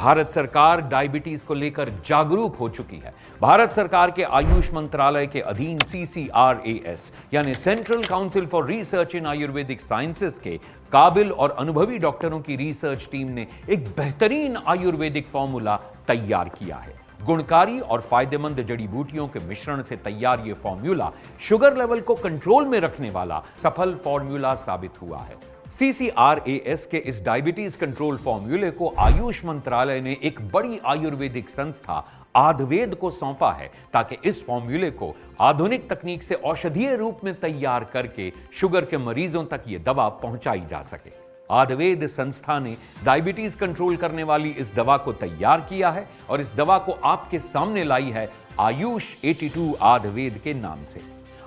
भारत सरकार डायबिटीज को लेकर जागरूक हो चुकी है। भारत सरकार के आयुष मंत्रालय के अधीन CCRAS यानी central council for research in Ayurvedic sciences के काबिल और अनुभवी डॉक्टरों की रिसर्च टीम ने एक बेहतरीन आयुर्वेदिक फॉर्मूला तैयार किया है। गुणकारी और फायदेमंद जड़ी बूटियों के मिश्रण से तैयार यह फॉर्मूला शुगर लेवल को कंट्रोल में रखने वाला सफल फॉर्मूला साबित हुआ है। CCRAS के इस डायबिटीज कंट्रोल फॉर्मूले को आयुष मंत्रालय ने एक बड़ी आयुर्वेदिक संस्था आयुर्वेद को सौंपा है ताकि इस फॉर्मूले को आधुनिक तकनीक से औषधीय रूप में तैयार करके शुगर के मरीजों तक यह दवा पहुंचाई जा सके। आयुर्वेद संस्था ने डायबिटीज कंट्रोल करने वाली इस दवा को तैयार किया है और इस दवा को आपके सामने लाई है आयुष 82 आयुर्वेद के नाम से।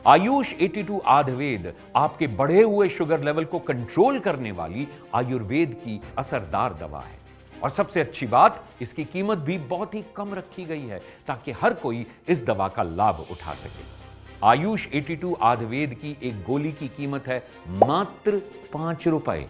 आयुष 82 आयुर्वेद आपके बढ़े हुए शुगर लेवल को कंट्रोल करने वाली आयुर्वेद की असरदार दवा है और सबसे अच्छी बात, इसकी कीमत भी बहुत ही कम रखी गई है ताकि हर कोई इस दवा का लाभ उठा सके। आयुष 82 आयुर्वेद की एक गोली की कीमत है मात्र 5 रुपए।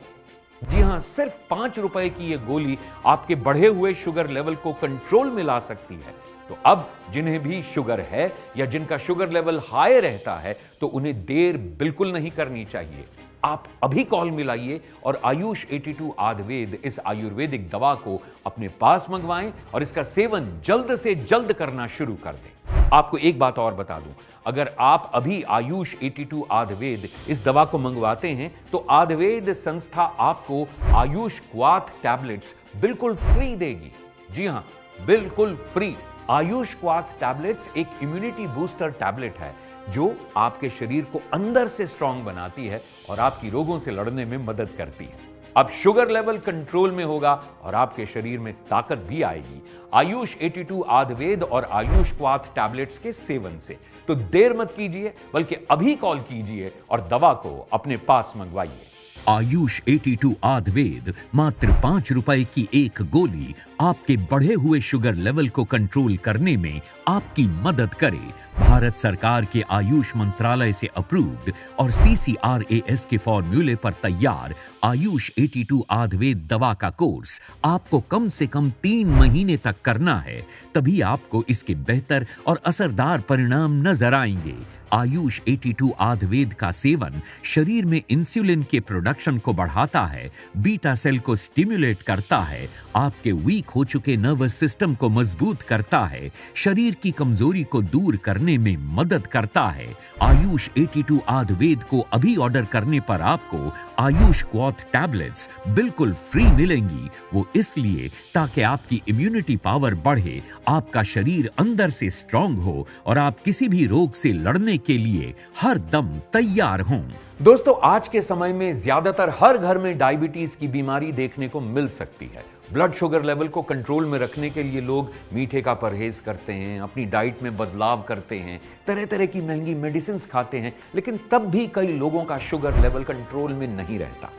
जी हां, सिर्फ 5 रुपए की यह गोली आपके बढ़े हुए शुगर लेवल को कंट्रोल में ला सकती है। तो अब जिन्हें भी शुगर है या जिनका शुगर लेवल हाई रहता है तो उन्हें देर बिल्कुल नहीं करनी चाहिए। आप अभी कॉल मिलाइए और आयुष 82 आयुर्वेद इस आयुर्वेदिक दवा को अपने पास मंगवाएं और इसका सेवन जल्द से जल्द करना शुरू कर दें। आपको एक बात और बता दूं, अगर आप अभी आयुष 82 आयुर्वेद इस दवा को मंगवाते हैं तो आयुर्वेद संस्था आपको आयुष क्वाथ टैबलेट्स बिल्कुल फ्री देगी। जी हां, बिल्कुल फ्री। आयुष क्वाथ टैबलेट्स एक इम्यूनिटी बूस्टर टैबलेट है जो आपके शरीर को अंदर से स्ट्रांग बनाती है और आपकी रोगों से लड़ने में मदद करती है। अब शुगर लेवल कंट्रोल में होगा और आपके शरीर में ताकत भी आएगी आयुष 82 आयुर्वेद और आयुष क्वाथ टैबलेट्स के सेवन से। तो देर मत कीजिए, बल्कि अभी कॉल कीजिए और दवा को अपने पास मंगवाइए। आयुष 82 आयुर्वेद मात्र 5 रुपए की एक गोली आपके बढ़े हुए शुगर लेवल को कंट्रोल करने में आपकी मदद करे। भारत सरकार के आयुष मंत्रालय से अप्रूव्ड और CCRAS के फॉर्मूले पर तैयार आयुष 82 आयुर्वेद दवा का कोर्स आपको कम से कम 3 महीने तक करना है, तभी आपको इसके बेहतर और असरदार परिणाम नजर आएंगे। आयुष 82 आयुर्वेद का सेवन शरीर में इंसुलिन के प्रोडक्शन को बढ़ाता है, बीटा सेल को स्टिमुलेट करता है, आपके वीक हो चुके नर्वस सिस्टम को मजबूत करता है, शरीर की कमजोरी को दूर करने में मदद करता है। आयुष 82 आयुर्वेद को अभी ऑर्डर करने पर आपको आयुष क्वाथ टैबलेट्स बिल्कुल फ्री मिलेंगी। वो इसलिए ताकि आपकी इम्यूनिटी पावर बढ़े, आपका शरीर अंदर से स्ट्रांग हो और आप किसी भी रोग से लड़ने के लिए हर दम तैयार हों। दोस्तों, आज के समय में ज्यादातर हर घर में डायबिटीज की बीमारी देखने को मिल सकती है। ब्लड शुगर लेवल को कंट्रोल में रखने के लिए लोग मीठे का परहेज करते हैं, अपनी डाइट में बदलाव करते हैं, तरह तरह की महंगी मेडिसिन खाते हैं, लेकिन तब भी कई लोगों का शुगर लेवल कंट्रोल में नहीं रहता,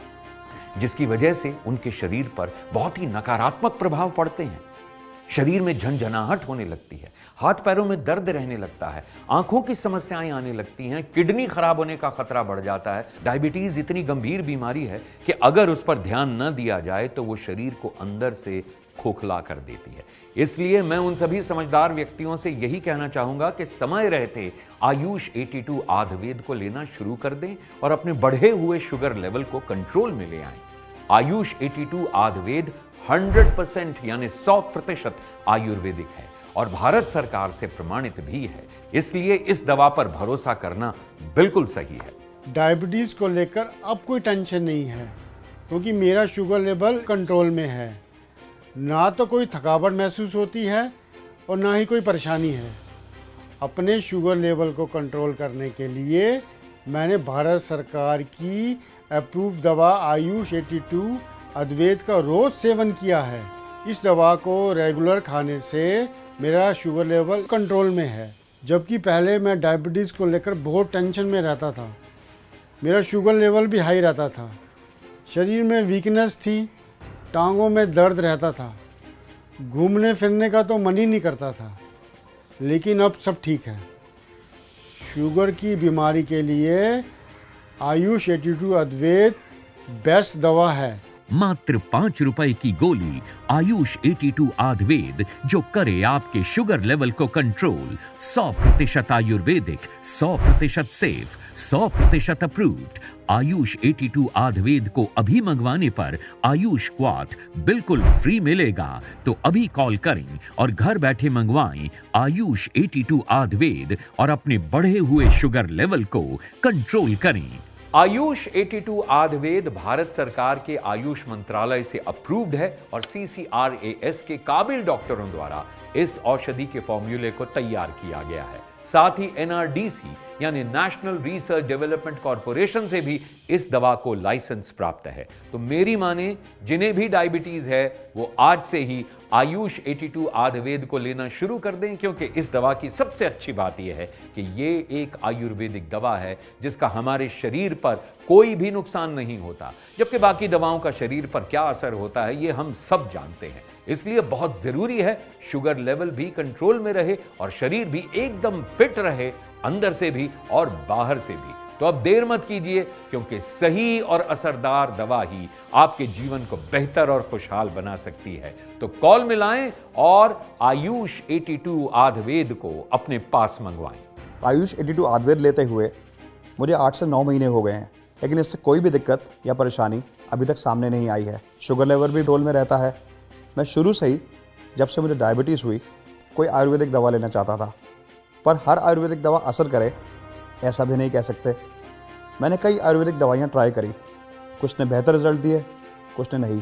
जिसकी वजह से उनके शरीर पर बहुत ही नकारात्मक प्रभाव पड़ते हैं। शरीर में झंझनाहट होने लगती है, हाथ पैरों में दर्द रहने लगता है, आंखों की समस्याएं आने लगती हैं, किडनी खराब होने का खतरा बढ़ जाता है। डायबिटीज इतनी गंभीर बीमारी है कि अगर उस पर ध्यान न दिया जाए तो वो शरीर को अंदर से खोखला कर देती है। इसलिए मैं उन सभी समझदार व्यक्तियों से यही कहना चाहूंगा कि समय रहते आयुष 82 आयुर्वेद को लेना शुरू कर दें और अपने बढ़े हुए शुगर लेवल को कंट्रोल में ले आएं। आयुष 82 आयुर्वेद 100% यानी 100% आयुर्वेदिक है और भारत सरकार से प्रमाणित भी है, इसलिए इस दवा पर भरोसा करना बिल्कुल सही है। डायबिटीज को लेकर अब कोई टेंशन नहीं है क्योंकि मेरा शुगर लेवल कंट्रोल में है। ना तो कोई थकावट महसूस होती है और ना ही कोई परेशानी है। अपने शुगर लेवल को कंट्रोल करने के लिए मैंने भारत सरकार की अप्रूव दवा आयुष 82 आयुर्वेद का रोज सेवन किया है। इस दवा को रेगुलर खाने से मेरा शुगर लेवल कंट्रोल में है, जबकि पहले मैं डायबिटीज़ को लेकर बहुत टेंशन में रहता था। मेरा शुगर लेवल भी हाई रहता था, शरीर में वीकनेस थी, टांगों में दर्द रहता था, घूमने फिरने का तो मन ही नहीं करता था। लेकिन अब सब ठीक है। शुगर की बीमारी के लिए आयुष 82 आयुर्वेद बेस्ट दवा है। मात्र 5 रुपए की गोली आयुष 82 आयुर्वेद, जो करे आपके शुगर लेवल को control. 100% Ayurvedic, 100% safe, 100% approved. Ayush 82 Ayurveda को अभी मंगवाने पर आयुष क्वाथ बिल्कुल फ्री मिलेगा। तो अभी कॉल करें और घर बैठे मंगवाएं आयुष 82 आयुर्वेद और अपने बढ़े हुए शुगर लेवल को कंट्रोल करें। आयुष 82 आयुर्वेद भारत सरकार के आयुष मंत्रालय से अप्रूव्ड है और CCRAS के काबिल डॉक्टरों द्वारा इस औषधि के फॉर्मूले को तैयार किया गया है। साथ ही NRDC यानी नेशनल रिसर्च डेवलपमेंट कॉरपोरेशन से भी इस दवा को लाइसेंस प्राप्त है। तो मेरी माने जिन्हें भी डायबिटीज है वो आज से ही आयुष 82 आयुर्वेद को लेना शुरू कर दें, क्योंकि इस दवा की सबसे अच्छी बात यह है कि ये एक आयुर्वेदिक दवा है जिसका हमारे शरीर पर कोई भी नुकसान नहीं होता, जबकि बाकी दवाओं का शरीर पर क्या असर होता है ये हम सब जानते हैं। इसलिए बहुत जरूरी है शुगर लेवल भी कंट्रोल में रहे और शरीर भी एकदम फिट रहे, अंदर से भी और बाहर से भी। तो अब देर मत कीजिए, क्योंकि सही और असरदार दवा ही आपके जीवन को बेहतर और खुशहाल बना सकती है। तो कॉल मिलाएं और आयुष 82 आयुर्वेद को अपने पास मंगवाएं। आयुष 82 आयुर्वेद लेते हुए मुझे 8 से 9 महीने हो गए हैं, लेकिन इससे कोई भी दिक्कत या परेशानी अभी तक सामने नहीं आई है। शुगर लेवल भी कंट्रोल में रहता है। मैं शुरू से ही, जब से मुझे डायबिटीज़ हुई, कोई आयुर्वेदिक दवा लेना चाहता था, पर हर आयुर्वेदिक दवा असर करे ऐसा भी नहीं कह सकते। मैंने कई आयुर्वेदिक दवाइयाँ ट्राई करी, कुछ ने बेहतर रिजल्ट दिए, कुछ ने नहीं।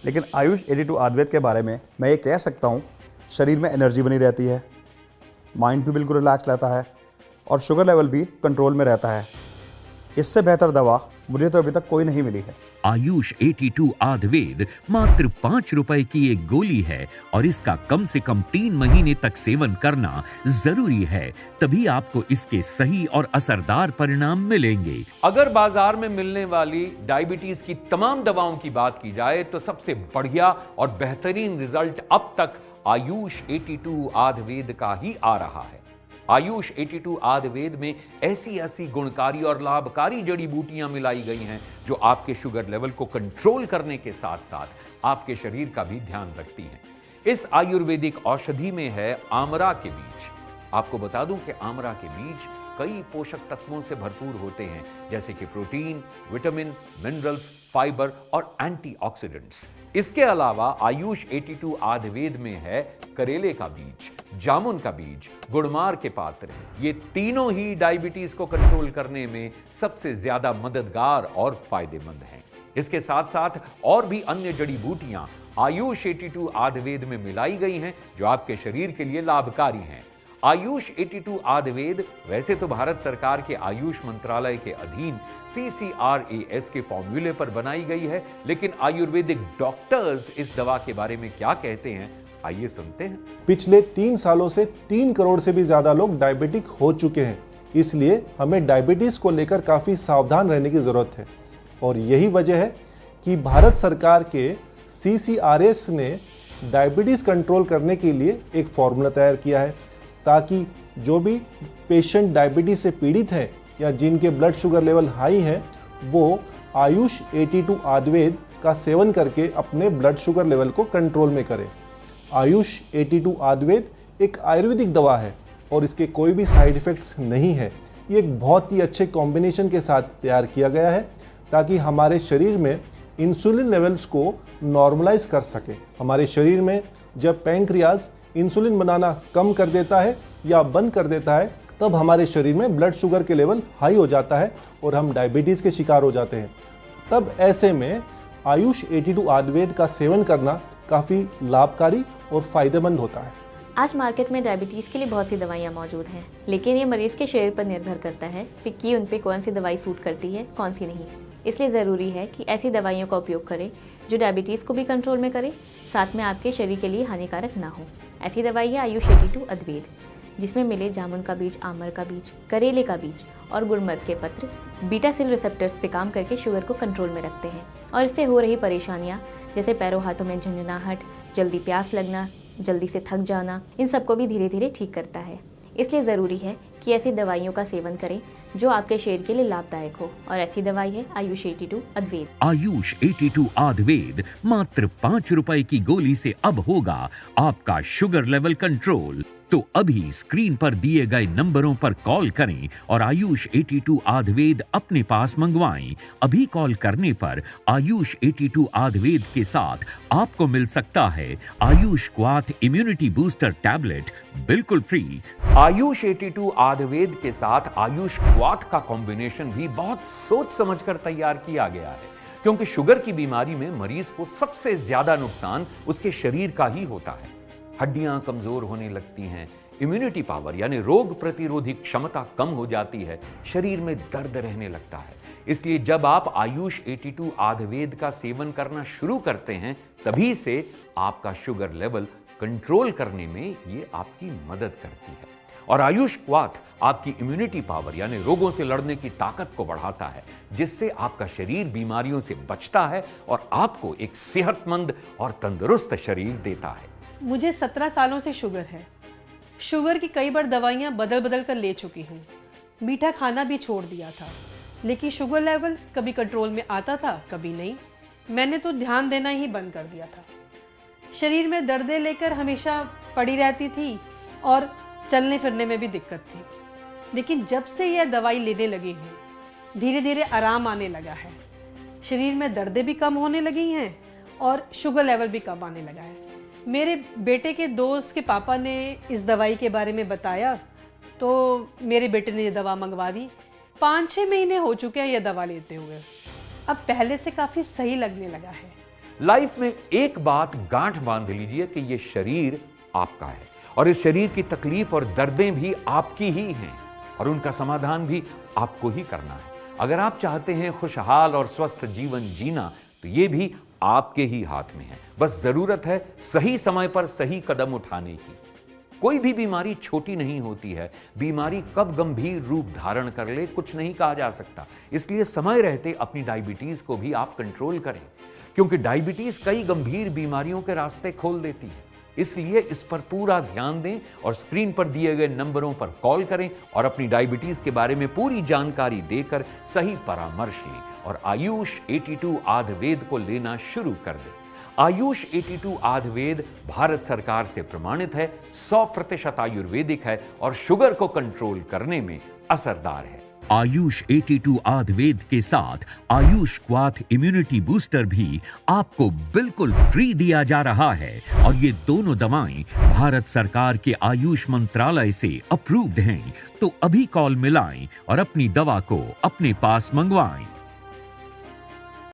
लेकिन आयुष 82 आयुर्वेद के बारे में मैं ये कह सकता हूँ, शरीर में एनर्जी बनी रहती है, माइंड भी बिल्कुल रिलैक्स रहता है और शुगर लेवल भी कंट्रोल में रहता है। इससे बेहतर दवा मुझे तो अभी तक कोई नहीं मिली है। आयुष 82 आयुर्वेद मात्र 5 रुपए की एक गोली है और इसका कम से कम 3 महीने तक सेवन करना जरूरी है, तभी आपको इसके सही और असरदार परिणाम मिलेंगे। अगर बाजार में मिलने वाली डायबिटीज की तमाम दवाओं की बात की जाए तो सबसे बढ़िया और बेहतरीन रिजल्ट अब तक आयुष 82 आयुर्वेद का ही आ रहा है। आयुष 82 आयुर्वेद में ऐसी गुणकारी और लाभकारी जड़ी बूटियां मिलाई गई हैं जो आपके शुगर लेवल को कंट्रोल करने के साथ साथ आपके शरीर का भी ध्यान रखती हैं। इस आयुर्वेदिक औषधि में है आमरा के बीज। आपको बता दूं कि आमरा के बीज कई पोषक तत्वों से भरपूर होते हैं, जैसे कि प्रोटीन, विटामिन, मिनरल्स, फाइबर और एंटीऑक्सीडेंट्स। इसके अलावा आयुष 82 आयुर्वेद में है करेले का बीज, जामुन का बीज, गुड़मार के पात्र। ये तीनों ही डायबिटीज को कंट्रोल करने में सबसे ज्यादा मददगार और फायदेमंद हैं। इसके साथ साथ और भी अन्य जड़ी बूटियां आयुष 82 आयुर्वेद में मिलाई गई हैं जो आपके शरीर के लिए लाभकारी हैं। आयुष 82 आयुर्वेद वैसे तो भारत सरकार के आयुष मंत्रालय के अधीन CCRAS के फॉर्मूले पर बनाई गई है, लेकिन आयुर्वेदिक डॉक्टर्स इस दवा के बारे में क्या कहते हैं, आइए सुनते हैं। पिछले 3 सालों से 3 करोड़ से भी ज्यादा लोग डायबिटिक हो चुके हैं, इसलिए हमें डायबिटीज को लेकर काफी सावधान रहने की जरूरत है। और यही वजह है कि भारत सरकार के CCRAS ने डायबिटीज कंट्रोल करने के लिए एक फॉर्मूला तैयार किया है, ताकि जो भी पेशेंट डायबिटीज से पीड़ित हैं या जिनके ब्लड शुगर लेवल हाई हैं, वो आयुष 82 आयुर्वेद का सेवन करके अपने ब्लड शुगर लेवल को कंट्रोल में करें। आयुष 82 आयुर्वेद एक आयुर्वेदिक दवा है और इसके कोई भी साइड इफ़ेक्ट्स नहीं है। ये एक बहुत ही अच्छे कॉम्बिनेशन के साथ तैयार किया गया है ताकि हमारे शरीर में इंसुलिन लेवल्स को नॉर्मलाइज कर सके। हमारे शरीर में जब पैंक्रियाज इंसुलिन बनाना कम कर देता है या बंद कर देता है, तब हमारे शरीर में ब्लड शुगर के लेवल हाई हो जाता है और हम डायबिटीज़ के शिकार हो जाते हैं। तब ऐसे में आयुष 82 आयुर्वेद का सेवन करना काफ़ी लाभकारी और फ़ायदेमंद होता है। आज मार्केट में डायबिटीज़ के लिए बहुत सी दवाइयाँ मौजूद हैं, लेकिन ये मरीज़ के शरीर पर निर्भर करता है कि उन पे कौन सी दवाई सूट करती है, कौन सी नहीं। इसलिए ज़रूरी है कि ऐसी दवाइयों का उपयोग करें जो डायबिटीज़ को भी कंट्रोल में करे, साथ में आपके शरीर के लिए हानिकारक ना हो। ऐसी दवाई है आयुष 82 आयुर्वेद, जिसमें मिले जामुन का बीज, आमर का बीज, करेले का बीज और गुड़मर के पत्र बीटा सेल रिसेप्टर्स पे काम करके शुगर को कंट्रोल में रखते हैं और इससे हो रही परेशानियाँ जैसे पैरों हाथों में झंझनाहट, जल्दी प्यास लगना, जल्दी से थक जाना, इन सबको भी धीरे धीरे ठीक करता है। इसलिए ज़रूरी है कि ऐसी दवाइयों का सेवन करें जो आपके शरीर के लिए लाभदायक हो, और ऐसी दवाई है आयुष 82 अद्वैत। आयुष 82 आयुर्वेद मात्र 5 रुपए की गोली से अब होगा आपका शुगर लेवल कंट्रोल। तो अभी स्क्रीन पर दिए गए नंबरों पर कॉल करें और आयुष 82 आयुर्वेद अपने पास मंगवाएं। अभी कॉल करने पर आयुष 82 आयुर्वेद के साथ आपको मिल सकता है आयुष क्वाथ इम्यूनिटी बूस्टर टैबलेट बिल्कुल फ्री। आयुष 82 आयुर्वेद के साथ आयुष क्वाथ का कॉम्बिनेशन भी बहुत सोच समझकर तैयार किया गया है, क्योंकि शुगर की बीमारी में मरीज को सबसे ज्यादा नुकसान उसके शरीर का ही होता है। हड्डियां कमजोर होने लगती हैं, इम्यूनिटी पावर यानी रोग प्रतिरोधी क्षमता कम हो जाती है, शरीर में दर्द रहने लगता है। इसलिए जब आप आयुष 82 आयुर्वेद का सेवन करना शुरू करते हैं, तभी से आपका शुगर लेवल कंट्रोल करने में ये आपकी मदद करती है। और आयुष क्वाथ आपकी इम्यूनिटी पावर यानी रोगों से लड़ने की ताकत को बढ़ाता है, जिससे आपका शरीर बीमारियों से बचता है और आपको एक सेहतमंद और तंदुरुस्त शरीर देता है। मुझे 17 सालों से शुगर है। शुगर की कई बार दवाइयाँ बदल बदल कर ले चुकी हूँ। मीठा खाना भी छोड़ दिया था, लेकिन शुगर लेवल कभी कंट्रोल में आता था, कभी नहीं। मैंने तो ध्यान देना ही बंद कर दिया था। शरीर में दर्दें लेकर हमेशा पड़ी रहती थी और चलने फिरने में भी दिक्कत थी। लेकिन जब से यह दवाई लेने लगी हूँ, धीरे धीरे आराम आने लगा है। शरीर में दर्दें भी कम होने लगी हैं और शुगर लेवल भी कम आने लगा है। मेरे बेटे के दोस्त के पापा ने इस दवाई के बारे में बताया, तो मेरे बेटे ने ये दवा मंगवा दी। 5-6 महीने हो चुके हैं ये दवा लेते हुए। अब पहले से काफ़ी सही लगने लगा है। लाइफ में एक बात गांठ बांध लीजिए कि ये शरीर आपका है और इस शरीर की तकलीफ और दर्दें भी आपकी ही हैं और उनका समाधान भी आपको ही करना है। अगर आप चाहते हैं खुशहाल और स्वस्थ जीवन जीना, तो ये भी आपके ही हाथ में है। बस जरूरत है सही समय पर सही कदम उठाने की। कोई भी बीमारी छोटी नहीं होती है, बीमारी कब गंभीर रूप धारण कर ले कुछ नहीं कहा जा सकता। इसलिए समय रहते अपनी डायबिटीज को भी आप कंट्रोल करें, क्योंकि डायबिटीज कई गंभीर बीमारियों के रास्ते खोल देती है। इसलिए इस पर पूरा ध्यान दें और स्क्रीन पर दिए गए नंबरों पर कॉल करें और अपनी डायबिटीज के बारे में पूरी जानकारी देकर सही परामर्श लें और आयुष 82 आयुर्वेद को लेना शुरू कर दें। आयुष 82 आयुर्वेद भारत सरकार से प्रमाणित है, 100% आयुर्वेदिक है और शुगर को कंट्रोल करने में असरदार है। आयुष 82 आयुर्वेद के साथ आयुष क्वाथ इम्यूनिटी बूस्टर भी आपको बिल्कुल फ्री दिया जा रहा है और ये दोनों दवाएं भारत सरकार के आयुष मंत्रालय से अप्रूव्ड हैं। तो अभी कॉल मिलाएं और अपनी दवा को अपने पास मंगवाएं।